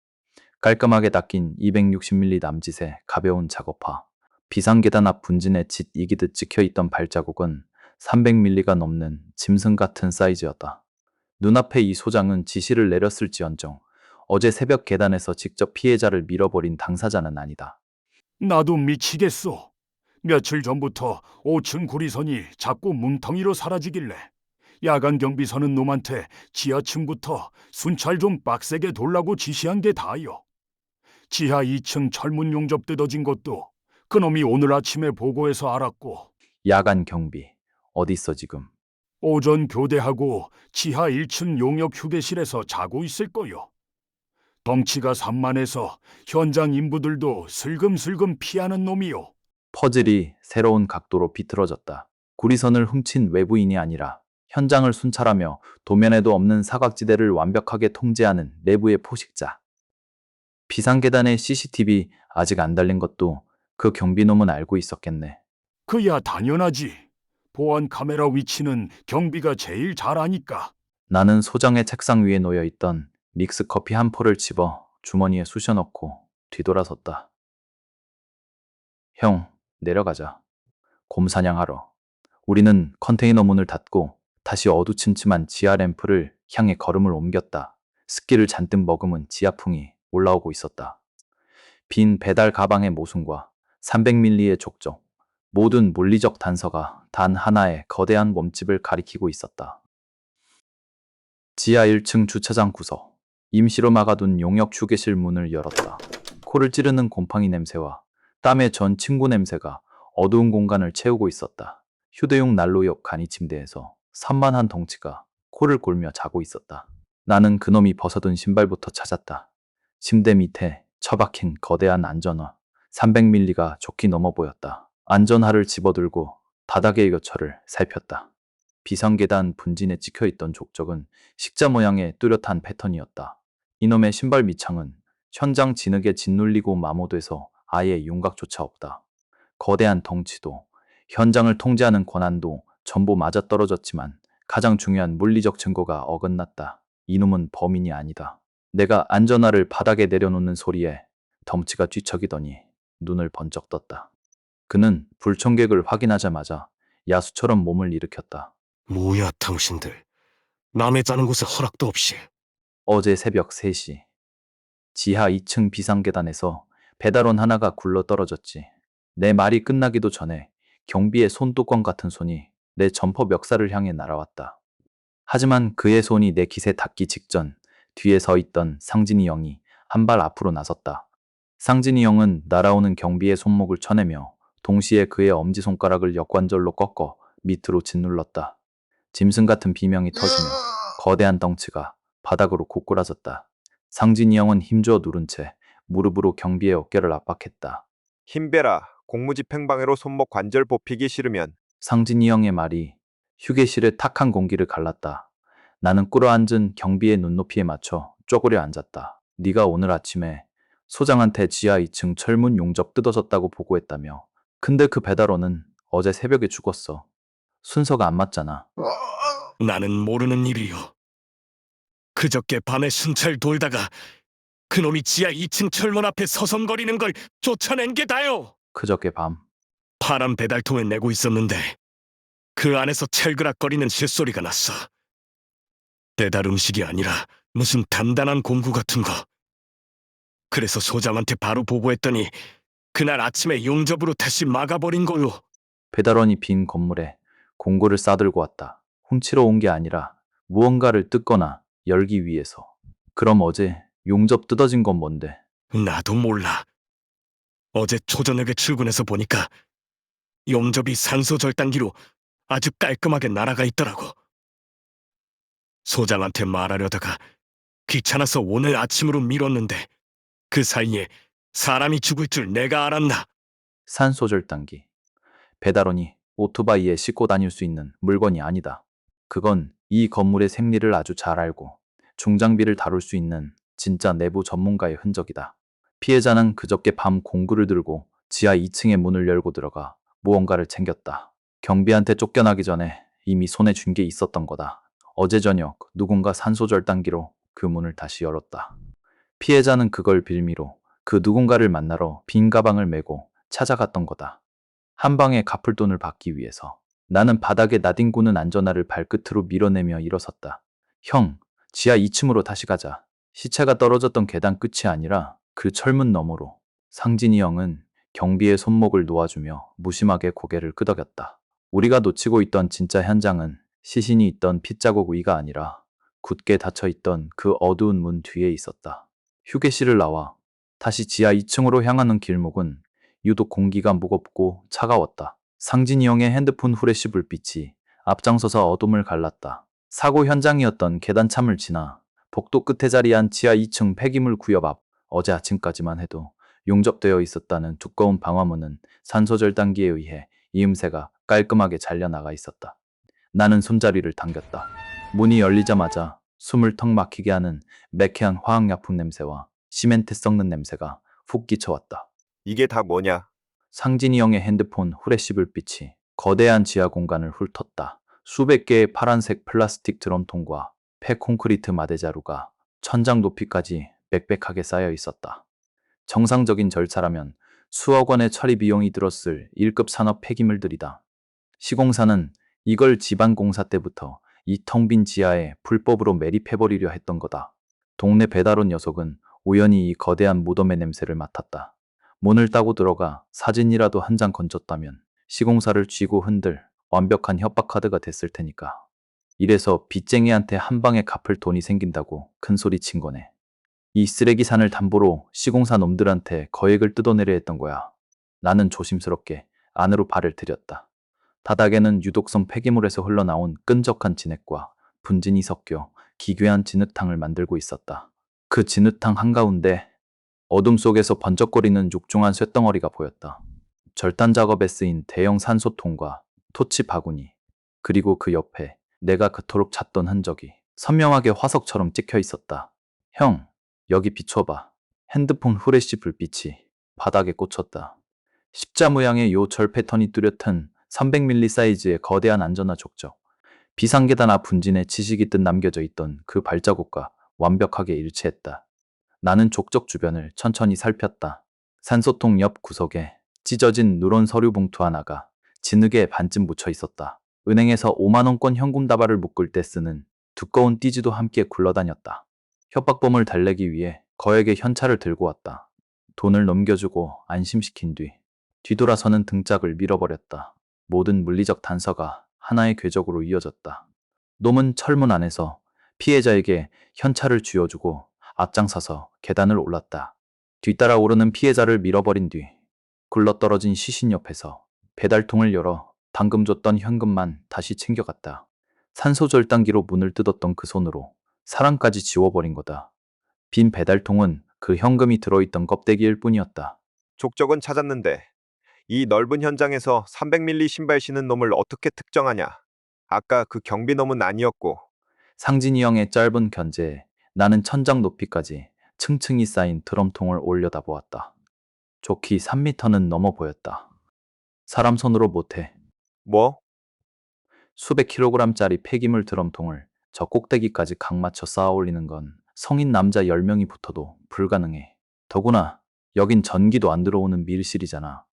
깔끔하게 닦인 260mm 남짓의 가벼운 작업화. 비상계단 앞 분진에 짓 이기듯 찍혀있던 발자국은 300mm가 넘는 짐승 같은 사이즈였다. 눈앞에 이 소장은 지시를 내렸을지언정 어제 새벽 계단에서 직접 피해자를 밀어버린 당사자는 아니다. 나도 미치겠어. 며칠 전부터 5층 구리선이 자꾸 뭉텅이로 사라지길래 야간 경비 서는 놈한테 지하층부터 순찰 좀 빡세게 돌라고 지시한 게 다요. 지하 2층 철문 용접 뜯어진 것도 그놈이 오늘 아침에 보고해서 알았고 야간 경비. 어딨어 지금? 오전 교대하고 지하 1층 용역 휴게실에서 자고 있을 거요. 덩치가 산만해서 현장 인부들도 슬금슬금 피하는 놈이요. 퍼즐이 새로운 각도로 비틀어졌다. 구리선을 훔친 외부인이 아니라 현장을 순찰하며 도면에도 없는 사각지대를 완벽하게 통제하는 내부의 포식자. 비상계단에 CCTV 아직 안 달린 것도 그 경비놈은 알고 있었겠네. 그야 당연하지. 보안 카메라 위치는 경비가 제일 잘 아니까. 나는 소장의 책상 위에 놓여있던 믹스커피 한 포를 집어 주머니에 쑤셔넣고 뒤돌아섰다. 형, 내려가자. 곰사냥하러. 우리는 컨테이너 문을 닫고 다시 어두침침한 지하 램프를 향해 걸음을 옮겼다. 습기를 잔뜩 머금은 지하풍이 올라오고 있었다. 빈 배달 가방의 모순과 300ml의 족적, 모든 물리적 단서가 단 하나의 거대한 몸집을 가리키고 있었다. 지하 1층 주차장 구석, 임시로 막아둔 용역 휴게실 문을 열었다. 코를 찌르는 곰팡이 냄새와 땀에 전 친구 냄새가 어두운 공간을 채우고 있었다. 휴대용 난로 옆 간이 침대에서 산만한 덩치가 코를 골며 자고 있었다. 나는 그놈이 벗어둔 신발부터 찾았다. 침대 밑에 처박힌 거대한 안전화, 300ml가 좋게 넘어 보였다. 안전화를 집어들고 바닥의 여처를 살폈다. 비상계단 분진에 찍혀있던 족적은 식자 모양의 뚜렷한 패턴이었다. 이놈의 신발 밑창은 현장 진흙에 짓눌리고 마모돼서 아예 윤곽조차 없다. 거대한 덩치도 현장을 통제하는 권한도 전부 맞아떨어졌지만 가장 중요한 물리적 증거가 어긋났다. 이놈은 범인이 아니다. 내가 안전화를 바닥에 내려놓는 소리에 덩치가 뒤척이더니 눈을 번쩍 떴다. 그는 불청객을 확인하자마자 야수처럼 몸을 일으켰다. 뭐야, 당신들. 남의 자는 곳에 허락도 없이. 어제 새벽 3시 지하 2층 비상계단에서 배달원 하나가 굴러 떨어졌지. 내 말이 끝나기도 전에 경비의 손뚜껑 같은 손이 내 점퍼 멱살을 향해 날아왔다. 하지만 그의 손이 내 깃에 닿기 직전 뒤에 서 있던 상진이 형이 한 발 앞으로 나섰다. 상진이 형은 날아오는 경비의 손목을 쳐내며 동시에 그의 엄지손가락을 역관절로 꺾어 밑으로 짓눌렀다. 짐승 같은 비명이 터지며 거대한 덩치가 바닥으로 고꾸라졌다. 상진이 형은 힘주어 누른 채 무릎으로 경비의 어깨를 압박했다. 힘빼라. 공무집행방해로 손목 관절 뽑히기 싫으면. 상진이 형의 말이 휴게실의 탁한 공기를 갈랐다. 나는 꿇어앉은 경비의 눈높이에 맞춰 쪼그려 앉았다. 네가 오늘 아침에 소장한테 지하 2층 철문 용접 뜯어졌다고 보고했다며. 근데 그 배달원은 어제 새벽에 죽었어. 순서가 안 맞잖아. 나는 모르는 일이요. 그저께 밤에 순찰 돌다가 그놈이 지하 2층 철문 앞에 서성거리는 걸 쫓아낸 게 다요. 그저께 밤 파란 배달통을 내고 있었는데 그 안에서 찰그락거리는 쇳소리가 났어. 배달 음식이 아니라 무슨 단단한 공구 같은 거. 그래서 소장한테 바로 보고했더니 그날 아침에 용접으로 다시 막아버린 거요. 배달원이 빈 건물에 공구를 싸들고 왔다. 훔치러 온 게 아니라 무언가를 뜯거나 열기 위해서. 그럼 어제 용접 뜯어진 건 뭔데? 나도 몰라. 어제 초저녁에 출근해서 보니까 용접이 산소 절단기로 아주 깔끔하게 날아가 있더라고. 소장한테 말하려다가 귀찮아서 오늘 아침으로 미뤘는데 그 사이에 사람이 죽을 줄 내가 알았나. 산소절단기. 배달원이 오토바이에 싣고 다닐 수 있는 물건이 아니다. 그건 이 건물의 생리를 아주 잘 알고 중장비를 다룰 수 있는 진짜 내부 전문가의 흔적이다. 피해자는 그저께 밤 공구를 들고 지하 2층의 문을 열고 들어가 무언가를 챙겼다. 경비한테 쫓겨나기 전에 이미 손에 쥔 게 있었던 거다. 어제 저녁 누군가 산소절단기로 그 문을 다시 열었다. 피해자는 그걸 빌미로 그 누군가를 만나러 빈 가방을 메고 찾아갔던 거다. 한 방에 갚을 돈을 받기 위해서. 나는 바닥에 나뒹구는 안전화를 발끝으로 밀어내며 일어섰다. 형, 지하 2층으로 다시 가자. 시체가 떨어졌던 계단 끝이 아니라 그 철문 너머로. 상진이 형은 경비의 손목을 놓아주며 무심하게 고개를 끄덕였다. 우리가 놓치고 있던 진짜 현장은 시신이 있던 핏자국 위가 아니라 굳게 닫혀있던 그 어두운 문 뒤에 있었다. 휴게실을 나와 다시 지하 2층으로 향하는 길목은 유독 공기가 무겁고 차가웠다. 상진이 형의 핸드폰 후레쉬 불빛이 앞장서서 어둠을 갈랐다. 사고 현장이었던 계단참을 지나 복도 끝에 자리한 지하 2층 폐기물 구역 앞. 어제 아침까지만 해도 용접되어 있었다는 두꺼운 방화문은 산소절단기에 의해 이음새가 깔끔하게 잘려나가 있었다. 나는 손잡이를 당겼다. 문이 열리자마자 숨을 턱 막히게 하는 매캐한 화학약품 냄새와 시멘트 썩는 냄새가 훅 끼쳐왔다. 이게 다 뭐냐? 상진이 형의 핸드폰 후레쉬 불빛이 거대한 지하 공간을 훑었다. 수백 개의 파란색 플라스틱 드럼통과 폐콘크리트 마대자루가 천장 높이까지 빽빽하게 쌓여 있었다. 정상적인 절차라면 수억 원의 처리 비용이 들었을 1급 산업 폐기물들이다. 시공사는 이걸 지방공사 때부터 이 텅 빈 지하에 불법으로 매립해버리려 했던 거다. 동네 배달원 녀석은 우연히 이 거대한 무덤의 냄새를 맡았다. 문을 따고 들어가 사진이라도 한 장 건졌다면 시공사를 쥐고 흔들 완벽한 협박 카드가 됐을 테니까. 이래서 빚쟁이한테 한 방에 갚을 돈이 생긴다고 큰 소리 친 거네. 이 쓰레기산을 담보로 시공사 놈들한테 거액을 뜯어내려 했던 거야. 나는 조심스럽게 안으로 발을 들였다. 바닥에는 유독성 폐기물에서 흘러나온 끈적한 진액과 분진이 섞여 기괴한 진흙탕을 만들고 있었다. 그 진흙탕 한가운데 어둠 속에서 번쩍거리는 육중한 쇳덩어리가 보였다. 절단 작업에 쓰인 대형 산소통과 토치 바구니, 그리고 그 옆에 내가 그토록 찾던 흔적이 선명하게 화석처럼 찍혀 있었다. 형, 여기 비춰봐. 핸드폰 후레쉬 불빛이 바닥에 꽂혔다. 십자 모양의 요 절 패턴이 뚜렷한 300mm 사이즈의 거대한 안전화 족적. 비상계단 앞 분진에 지식이 듯 남겨져 있던 그 발자국과 완벽하게 일치했다. 나는 족적 주변을 천천히 살폈다. 산소통 옆 구석에 찢어진 누런 서류 봉투 하나가 진흙에 반쯤 묻혀 있었다. 은행에서 5만원권 현금 다발을 묶을 때 쓰는 두꺼운 띠지도 함께 굴러다녔다. 협박범을 달래기 위해 거액의 현찰을 들고 왔다. 돈을 넘겨주고 안심시킨 뒤 뒤돌아서는 등짝을 밀어버렸다. 모든 물리적 단서가 하나의 궤적으로 이어졌다. 놈은 철문 안에서 피해자에게 현찰을 쥐어주고 앞장서서 계단을 올랐다. 뒤따라 오르는 피해자를 밀어버린 뒤 굴러떨어진 시신 옆에서 배달통을 열어 방금 줬던 현금만 다시 챙겨갔다. 산소 절단기로 문을 뜯었던 그 손으로 사랑까지 지워버린 거다. 빈 배달통은 그 현금이 들어있던 껍데기일 뿐이었다. 족적은 찾았는데 이 넓은 현장에서 300mm 신발 신은 놈을 어떻게 특정하냐? 아까 그 경비놈은 아니었고. 상진이 형의 짧은 견제에 나는 천장 높이까지 층층이 쌓인 드럼통을 올려다보았다. 좋기 3m는 넘어 보였다. 사람 손으로 못해. 뭐? 수백 킬로그램짜리 폐기물 드럼통을 저 꼭대기까지 각 맞춰 쌓아 올리는 건 성인 남자 10명이 붙어도 불가능해. 더구나 여긴 전기도 안 들어오는 밀실이잖아.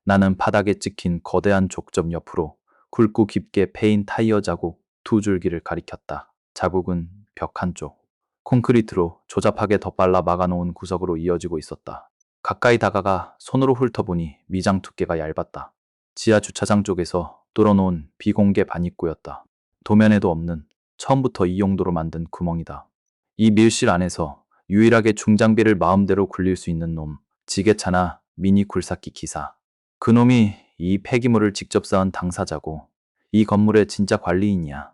나는 바닥에 찍힌 거대한 족점 옆으로 굵고 깊게 패인 타이어 자국 2줄기를 가리켰다. 자국은 벽 한쪽, 콘크리트로 조잡하게 덧발라 막아놓은 구석으로 이어지고 있었다. 가까이 다가가 손으로 훑어보니 미장 두께가 얇았다. 지하 주차장 쪽에서 뚫어놓은 비공개 반입구였다. 도면에도 없는 처음부터 이 용도로 만든 구멍이다. 이 밀실 안에서 유일하게 중장비를 마음대로 굴릴 수 있는 놈, 지게차나 미니 굴삭기 기사. 그놈이 이 폐기물을 직접 쌓은 당사자고 이 건물의 진짜 관리인이야.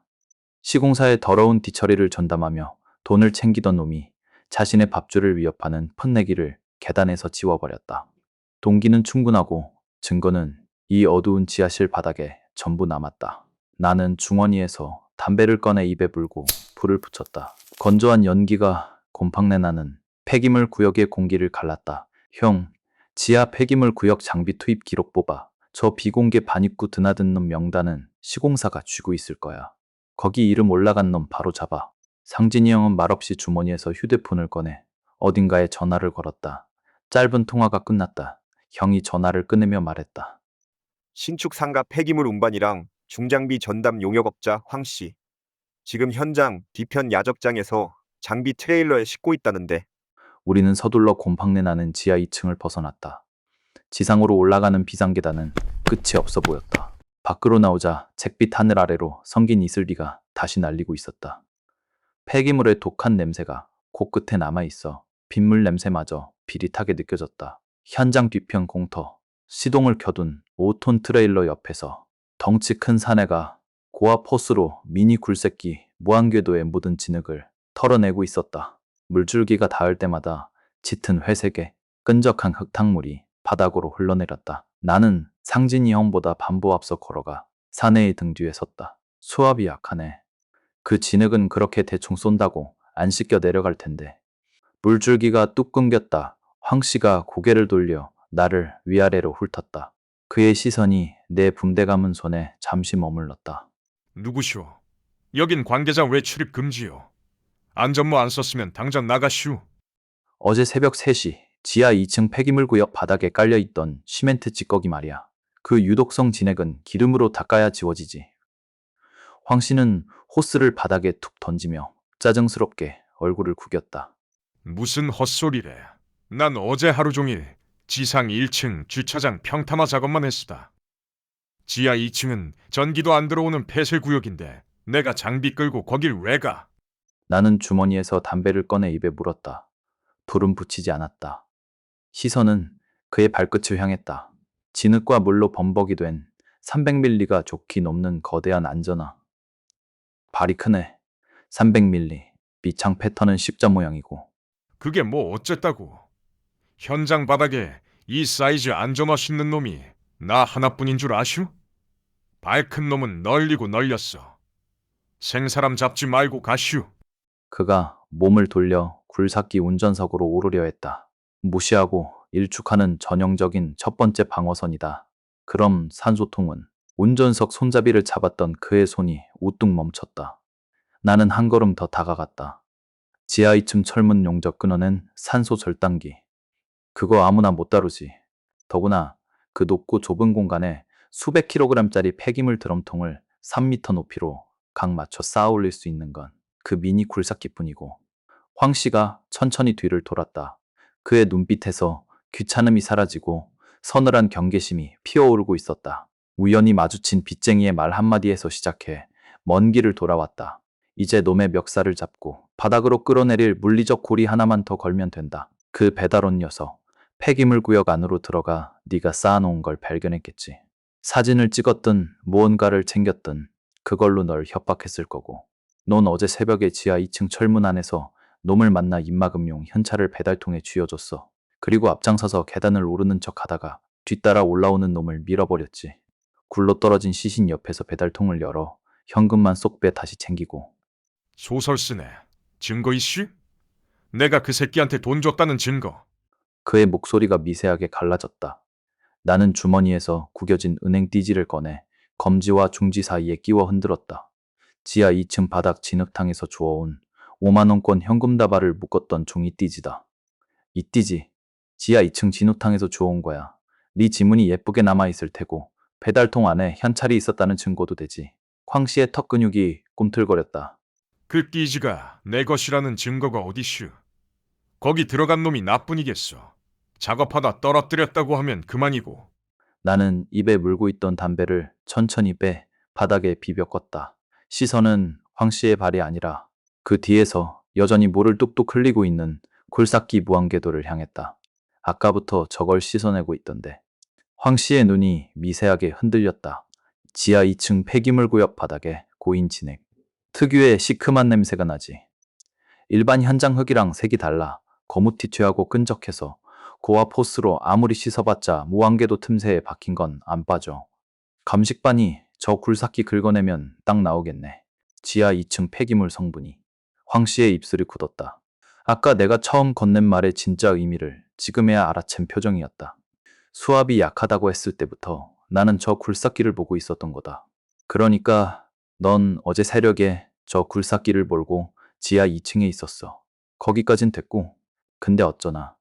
시공사의 더러운 뒤처리를 전담하며 돈을 챙기던 놈이 자신의 밥줄을 위협하는 펀내기를 계단에서 지워버렸다. 동기는 충분하고 증거는 이 어두운 지하실 바닥에 전부 남았다. 나는 중원이에서 담배를 꺼내 입에 불고 불을 붙였다. 건조한 연기가 곰팡내 나는 폐기물 구역의 공기를 갈랐다. 형, 지하 폐기물 구역 장비 투입 기록 뽑아. 저 비공개 반입구 드나든 놈 명단은 시공사가 쥐고 있을 거야. 거기 이름 올라간 놈 바로 잡아. 상진이 형은 말없이 주머니에서 휴대폰을 꺼내 어딘가에 전화를 걸었다. 짧은 통화가 끝났다. 형이 전화를 끊으며 말했다. 신축 상가 폐기물 운반이랑 중장비 전담 용역업자 황씨. 지금 현장 뒤편 야적장에서 장비 트레일러에 싣고 있다는데. 우리는 서둘러 곰팡내 나는 지하 2층을 벗어났다. 지상으로 올라가는 비상계단은 끝이 없어 보였다. 밖으로 나오자 잿빛 하늘 아래로 성긴 이슬비가 다시 날리고 있었다. 폐기물의 독한 냄새가 코끝에 남아있어 빗물 냄새마저 비릿하게 느껴졌다. 현장 뒤편 공터, 시동을 켜둔 5톤 트레일러 옆에서 덩치 큰 사내가 고압 호스로 미니 굴삭기 무한궤도에 묻은 진흙을 털어내고 있었다. 물줄기가 닿을 때마다 짙은 회색의 끈적한 흙탕물이 바닥으로 흘러내렸다. 나는 상진이 형보다 반보 앞서 걸어가 사내의 등 뒤에 섰다. 수압이 약하네. 그 진흙은 그렇게 대충 쏜다고 안 씻겨 내려갈 텐데. 물줄기가 뚝 끊겼다. 황씨가 고개를 돌려 나를 위아래로 훑었다. 그의 시선이 내 붕대 감은 손에 잠시 머물렀다. 누구시오? 여긴 관계자 외출입 금지요. 안전모 안 썼으면 당장 나가시오. 어제 새벽 3시 지하 2층 폐기물 구역 바닥에 깔려있던 시멘트 찌꺼기 말이야. 그 유독성 진액은 기름으로 닦아야 지워지지. 황 씨는 호스를 바닥에 툭 던지며 짜증스럽게 얼굴을 구겼다. 무슨 헛소리래. 난 어제 하루 종일 지상 1층 주차장 평탄화 작업만 했수다. 지하 2층은 전기도 안 들어오는 폐쇄구역인데 내가 장비 끌고 거길 왜 가? 나는 주머니에서 담배를 꺼내 입에 물었다. 불은 붙이지 않았다. 시선은 그의 발끝을 향했다. 진흙과 물로 범벅이 된 300밀리가 좋게 높는 거대한 안전화. 발이 크네. 300밀리. 밑창 패턴은 십자 모양이고. 그게 뭐 어쨌다고. 현장 바닥에 이 사이즈 안전화 싣는 놈이 나 하나뿐인 줄 아슈? 발 큰 놈은 널리고 널렸어. 생사람 잡지 말고 가슈. 그가 몸을 돌려 굴삭기 운전석으로 오르려 했다. 무시하고 일축하는 전형적인 첫 번째 방어선이다. 그럼 산소통은 운전석 손잡이를 잡았던 그의 손이 우뚝 멈췄다. 나는 한 걸음 더 다가갔다. 지하 2층 철문 용접 끊어낸 산소 절단기. 그거 아무나 못 다루지. 더구나 그 높고 좁은 공간에 수백 킬로그램짜리 폐기물 드럼통을 3미터 높이로 각 맞춰 쌓아 올릴 수 있는 건 그 미니 굴삭기뿐이고. 황 씨가 천천히 뒤를 돌았다. 그의 눈빛에서 귀찮음이 사라지고 서늘한 경계심이 피어오르고 있었다. 우연히 마주친 빚쟁이의 말 한마디에서 시작해 먼 길을 돌아왔다. 이제 놈의 멱살을 잡고 바닥으로 끌어내릴 물리적 고리 하나만 더 걸면 된다. 그 배달원 녀석, 폐기물 구역 안으로 들어가 네가 쌓아놓은 걸 발견했겠지. 사진을 찍었든 무언가를 챙겼든 그걸로 널 협박했을 거고. 넌 어제 새벽에 지하 2층 철문 안에서 놈을 만나 입막음용 현찰을 배달통에 쥐어줬어. 그리고 앞장서서 계단을 오르는 척 하다가 뒤따라 올라오는 놈을 밀어버렸지. 굴러떨어진 시신 옆에서 배달통을 열어 현금만 쏙 빼 다시 챙기고. 소설 쓰네. 증거 이슈? 내가 그 새끼한테 돈 줬다는 증거. 그의 목소리가 미세하게 갈라졌다. 나는 주머니에서 구겨진 은행 띠지를 꺼내 검지와 중지 사이에 끼워 흔들었다. 지하 2층 바닥 진흙탕에서 주워온 5만원권 현금 다발을 묶었던 종이 띠지다. 이 띠지, 지하 2층 진흙탕에서 주워온 거야. 네 지문이 예쁘게 남아있을 테고 배달통 안에 현찰이 있었다는 증거도 되지. 황 씨의 턱 근육이 꿈틀거렸다. 그 띠지가 내 것이라는 증거가 어디슈? 거기 들어간 놈이 나뿐이겠어. 작업하다 떨어뜨렸다고 하면 그만이고. 나는 입에 물고 있던 담배를 천천히 빼 바닥에 비벼 껐다. 시선은 황 씨의 발이 아니라 그 뒤에서 여전히 물을 뚝뚝 흘리고 있는 굴삭기 무한궤도를 향했다. 아까부터 저걸 씻어내고 있던데. 황 씨의 눈이 미세하게 흔들렸다. 지하 2층 폐기물 구역 바닥에 고인 진액. 특유의 시큼한 냄새가 나지. 일반 현장 흙이랑 색이 달라 거무튀튀하고 끈적해서 고압 호스로 아무리 씻어봤자 무한궤도 틈새에 박힌 건 안 빠져. 감식반이 저 굴삭기 긁어내면 딱 나오겠네. 지하 2층 폐기물 성분이. 황 씨의 입술이 굳었다. 아까 내가 처음 건넨 말의 진짜 의미를 지금에야 알아챈 표정이었다. 수압이 약하다고 했을 때부터 나는 저 굴삭기를 보고 있었던 거다. 그러니까 넌 어제 새벽에 저 굴삭기를 몰고 지하 2층에 있었어. 거기까진 됐고. 근데 어쩌나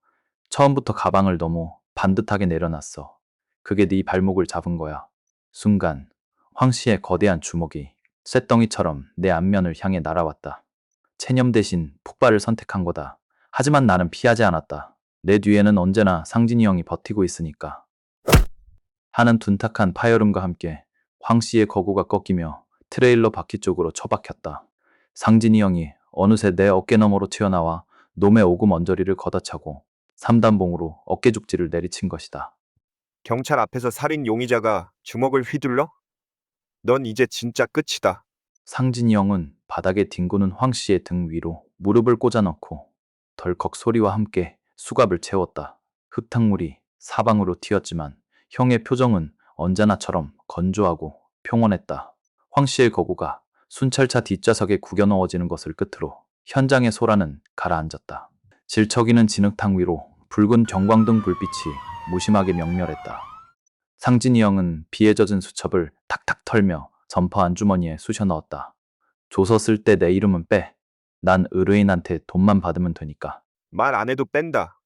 처음부터 가방을 너무 반듯하게 내려놨어. 그게 네 발목을 잡은 거야. 순간 황 씨의 거대한 주먹이 쇳덩이처럼 내 안면을 향해 날아왔다. 체념 대신 폭발을 선택한 거다. 하지만 나는 피하지 않았다. 내 뒤에는 언제나 상진이 형이 버티고 있으니까. 하는 둔탁한 파열음과 함께 황 씨의 거구가 꺾이며 트레일러 바퀴 쪽으로 처박혔다. 상진이 형이 어느새 내 어깨 너머로 튀어나와 놈의 오금 언저리를 걷어차고 3단봉으로 어깨죽지를 내리친 것이다. 경찰 앞에서 살인 용의자가 주먹을 휘둘러? 넌 이제 진짜 끝이다. 상진이 형은 바닥에 뒹구는 황 씨의 등 위로 무릎을 꽂아넣고 덜컥 소리와 함께 수갑을 채웠다. 흙탕물이 사방으로 튀었지만 형의 표정은 언제나처럼 건조하고 평온했다. 황 씨의 거구가 순찰차 뒷좌석에 구겨 넣어지는 것을 끝으로 현장의 소란은 가라앉았다. 질척이는 진흙탕 위로 붉은 경광등 불빛이 무심하게 명멸했다. 상진이 형은 비에 젖은 수첩을 탁탁 털며 점퍼 안주머니에 쑤셔 넣었다. 조서 쓸 때 내 이름은 빼. 난 의뢰인한테 돈만 받으면 되니까. 말 안 해도 뺀다.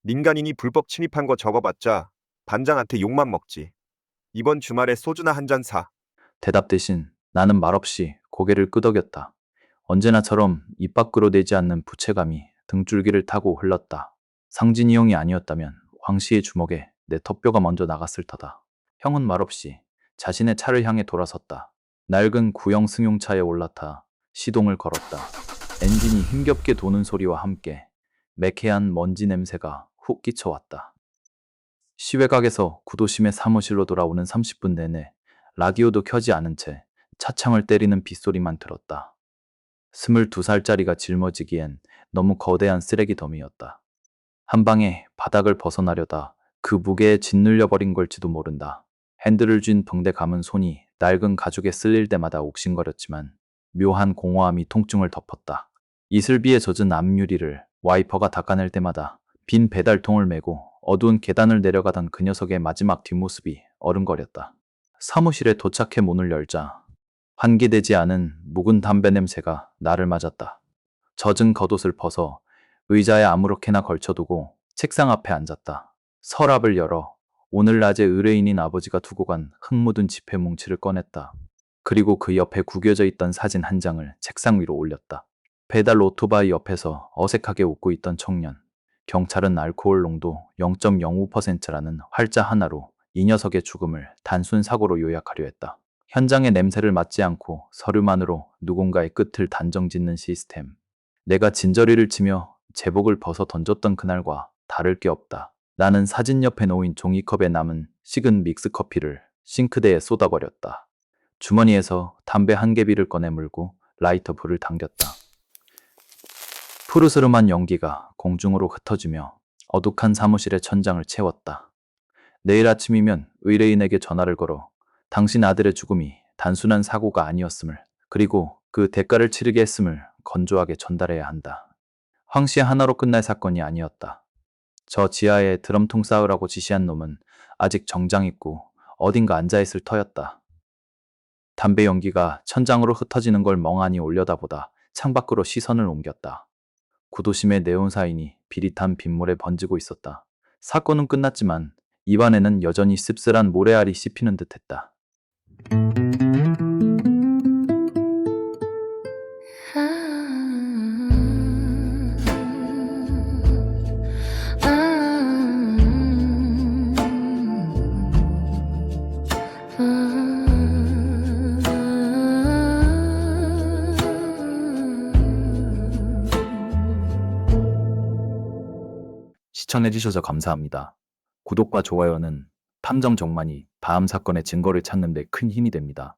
민간인이 불법 침입한 거 적어봤자 반장한테 욕만 먹지. 이번 주말에 소주나 한 잔 사. 대답 대신 나는 말없이 고개를 끄덕였다. 언제나처럼 입 밖으로 내지 않는 부채감이 등줄기를 타고 흘렀다. 상진이 형이 아니었다면 황 씨의 주먹에 내 턱뼈가 먼저 나갔을 터다. 형은 말없이 자신의 차를 향해 돌아섰다. 낡은 구형 승용차에 올라타 시동을 걸었다. 엔진이 힘겹게 도는 소리와 함께 매캐한 먼지 냄새가 훅 끼쳐왔다. 시외각에서 구도심의 사무실로 돌아오는 30분 내내 라디오도 켜지 않은 채 차창을 때리는 빗소리만 들었다. 22살짜리가 짊어지기엔 너무 거대한 쓰레기 더미였다. 한 방에 바닥을 벗어나려다 그 무게에 짓눌려 버린 걸지도 모른다. 핸들을 쥔 붕대 감은 손이 낡은 가죽에 쓸릴 때마다 옥신거렸지만 묘한 공허함이 통증을 덮었다. 이슬비에 젖은 앞유리를 와이퍼가 닦아낼 때마다 빈 배달통을 메고 어두운 계단을 내려가던 그 녀석의 마지막 뒷모습이 어른거렸다. 사무실에 도착해 문을 열자 환기되지 않은 묵은 담배 냄새가 나를 맞았다. 젖은 겉옷을 벗어 의자에 아무렇게나 걸쳐두고 책상 앞에 앉았다. 서랍을 열어 오늘 낮에 의뢰인인 아버지가 두고 간 흙 묻은 지폐 뭉치를 꺼냈다. 그리고 그 옆에 구겨져 있던 사진 한 장을 책상 위로 올렸다. 배달 오토바이 옆에서 어색하게 웃고 있던 청년. 경찰은 알코올 농도 0.05%라는 활자 하나로 이 녀석의 죽음을 단순 사고로 요약하려 했다. 현장의 냄새를 맡지 않고 서류만으로 누군가의 끝을 단정짓는 시스템. 내가 진저리를 치며 제복을 벗어 던졌던 그날과 다를 게 없다. 나는 사진 옆에 놓인 종이컵에 남은 식은 믹스커피를 싱크대에 쏟아버렸다. 주머니에서 담배 한 개비를 꺼내 물고 라이터 불을 당겼다. 푸르스름한 연기가 공중으로 흩어지며 어둑한 사무실의 천장을 채웠다. 내일 아침이면 의뢰인에게 전화를 걸어 당신 아들의 죽음이 단순한 사고가 아니었음을, 그리고 그 대가를 치르게 했음을 건조하게 전달해야 한다. 황 씨 하나로 끝날 사건이 아니었다. 저 지하에 드럼통 쌓으라고 지시한 놈은 아직 정장 입고 어딘가 앉아있을 터였다. 담배 연기가 천장으로 흩어지는 걸 멍하니 올려다보다 창밖으로 시선을 옮겼다. 구도심의 네온사인이 비릿한 빗물에 번지고 있었다. 사건은 끝났지만 입안에는 여전히 씁쓸한 모래알이 씹히는 듯했다. 시청해주셔서 감사합니다. 구독과 좋아요는 탐정 정만이 다음 사건의 증거를 찾는 데 큰 힘이 됩니다.